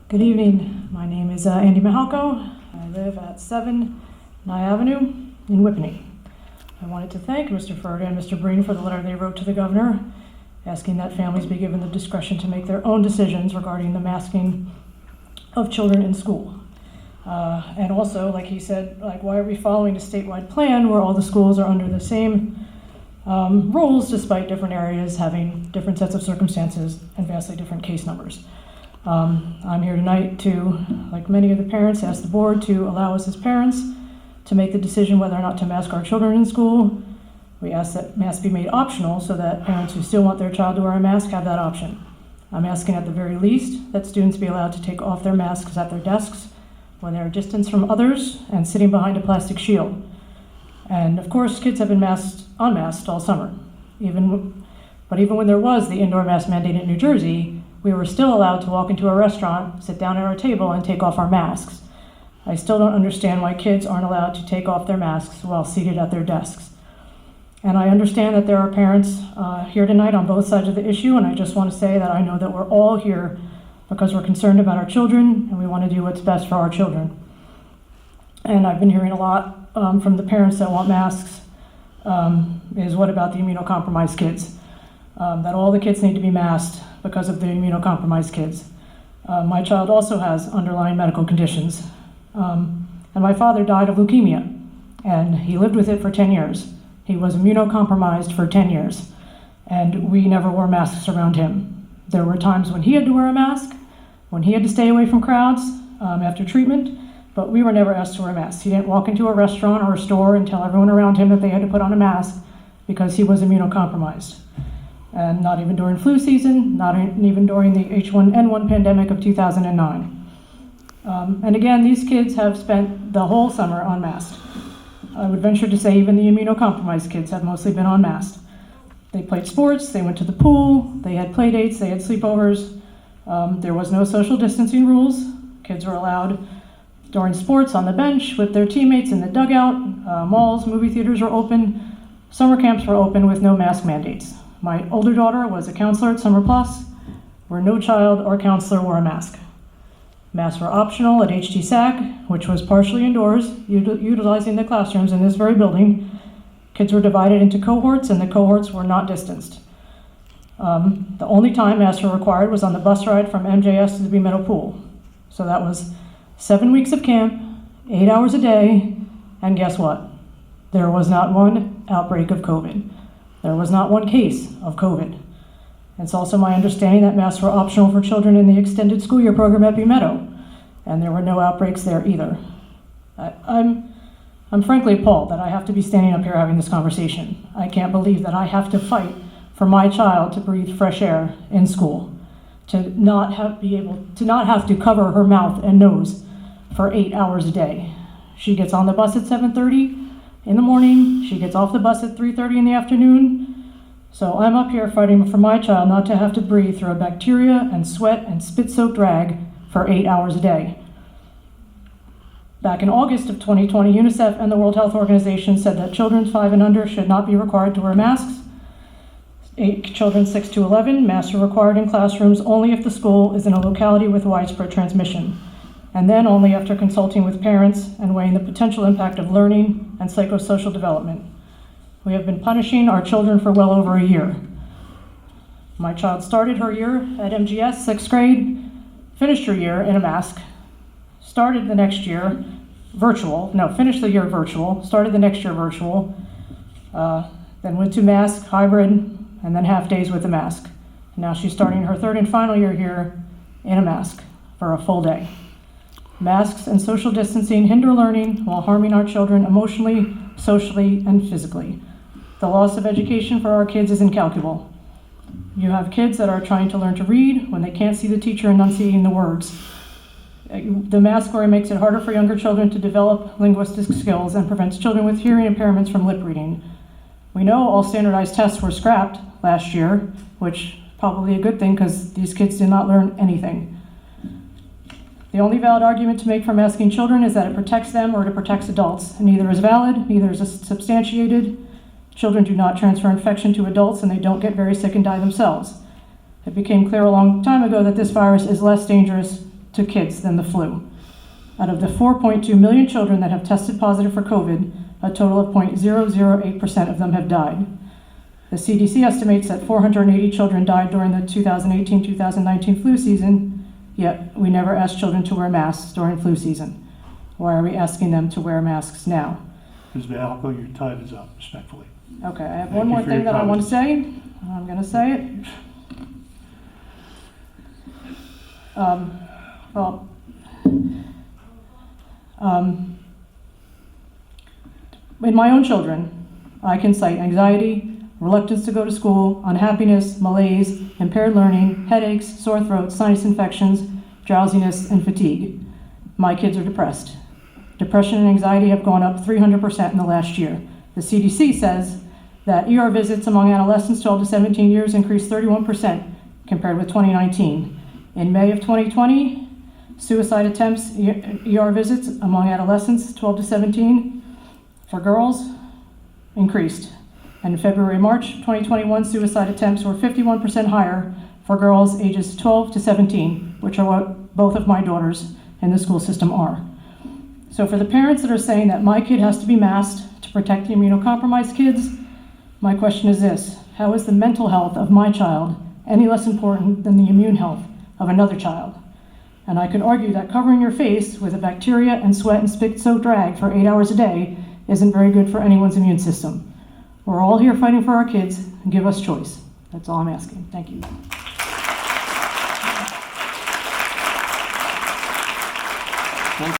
Good evening. My name is Andie Mihalko. I live at 7 Nye Avenue in Whippany. I wanted to thank Mr. Furta and Mr. Breen for the letter they wrote to the governor, asking that families be given the discretion to make their own decisions regarding the masking of children in school. And also, like he said, why are we following a statewide plan where all the schools are under the same rules, despite different areas having different sets of circumstances and vastly different case numbers? I'm here tonight to, like many of the parents, ask the board to allow us as parents to make the decision whether or not to mask our children in school. We ask that masks be made optional so that parents who still want their child to wear a mask have that option. I'm asking at the very least that students be allowed to take off their masks at their desks when they're distanced from others and sitting behind a plastic shield. And of course, kids have been unmasked all summer. But even when there was the indoor mask mandate in New Jersey, we were still allowed to walk into a restaurant, sit down at our table, and take off our masks. I still don't understand why kids aren't allowed to take off their masks while seated at their desks. And I understand that there are parents here tonight on both sides of the issue, and I just want to say that I know that we're all here because we're concerned about our children, and we want to do what's best for our children. And I've been hearing a lot from the parents that want masks, is what about the immunocompromised kids? That all the kids need to be masked because of the immunocompromised kids. My child also has underlying medical conditions. And my father died of leukemia, and he lived with it for 10 years. He was immunocompromised for 10 years, and we never wore masks around him. There were times when he had to wear a mask, when he had to stay away from crowds after treatment, but we were never asked to wear masks. He didn't walk into a restaurant or a store and tell everyone around him that they had to put on a mask because he was immunocompromised. And not even during flu season, not even during the H1N1 pandemic of 2009. And again, these kids have spent the whole summer unmasked. I would venture to say even the immunocompromised kids have mostly been unmasked. They played sports, they went to the pool, they had play dates, they had sleepovers. There was no social distancing rules. Kids were allowed during sports on the bench with their teammates in the dugout. Malls, movie theaters were open. Summer camps were open with no mask mandates. My older daughter was a counselor at Summer Plus, where no child or counselor wore a mask. Masks were optional at HT-SAC, which was partially indoors, utilizing the classrooms in this very building. Kids were divided into cohorts, and the cohorts were not distanced. The only time masks were required was on the bus ride from MJS to the B Meadow Pool. So that was 7 weeks of camp, 8 hours a day, and guess what? There was not one outbreak of COVID. There was not one case of COVID. It's also my understanding that masks were optional for children in the extended school year program at B Meadow, and there were no outbreaks there either. I'm frankly appalled that I have to be standing up here having this conversation. I can't believe that I have to fight for my child to breathe fresh air in school, to not have to cover her mouth and nose for 8 hours a day. She gets on the bus at 7:30 in the morning, she gets off the bus at 3:30 in the afternoon. So I'm up here fighting for my child not to have to breathe through a bacteria and sweat and spit-soaked rag for 8 hours a day. Back in August of 2020, UNICEF and the World Health Organization said that children 5 and under should not be required to wear masks. Children 6 to 11, masks are required in classrooms only if the school is in a locality with widespread transmission, and then only after consulting with parents and weighing the potential impact of learning and psychosocial development. We have been punishing our children for well over a year. My child started her year at MGS, 6th grade, finished her year in a mask, started the next year finished the year virtual, started the next year virtual, then went to mask, hybrid, and then half days with a mask. Now she's starting her 3rd and final year here in a mask for a full day. Masks and social distancing hinder learning while harming our children emotionally, socially, and physically. The loss of education for our kids is incalculable. You have kids that are trying to learn to read when they can't see the teacher enunciating the words. The mask wearing makes it harder for younger children to develop linguistic skills and prevents children with hearing impairments from lip reading. We know all standardized tests were scrapped last year, which probably a good thing because these kids did not learn anything. The only valid argument to make for masking children is that it protects them or it protects adults. Neither is valid, neither is substantiated. Children do not transfer infection to adults and they don't get very sick and die themselves. It became clear a long time ago that this virus is less dangerous to kids than the flu. Out of the 4.2 million children that have tested positive for COVID, a total of 0.008% of them have died. The CDC estimates that 480 children died during the 2018-2019 flu season, yet we never asked children to wear masks during flu season. Why are we asking them to wear masks now? Ms. Mihalko, your time is up, respectfully. Okay, I have Thank one you more for thing your that I want to comments. say. I'm going to say it. In my own children, I can cite anxiety, reluctance to go to school, unhappiness, malaise, impaired learning, headaches, sore throats, sinus infections, drowsiness, and fatigue. My kids are depressed. Depression and anxiety have gone up 300% in the last year. The CDC says that ER visits among adolescents 12 to 17 years increased 31% compared with 2019. In May of 2020, suicide attempts, ER visits among adolescents 12 to 17 for girls increased. And in February, March 2021, suicide attempts were 51% higher for girls ages 12 to 17, which are what both of my daughters in the school system are. So for the parents that are saying that my kid has to be masked to protect the immunocompromised kids, my question is this: how is the mental health of my child any less important than the immune health of another child? And I could argue that covering your face with a bacteria and sweat and spit-soaked rag for 8 hours a day isn't very good for anyone's immune system. We're all here fighting for our kids, and give us choice. That's all I'm asking. Thank you.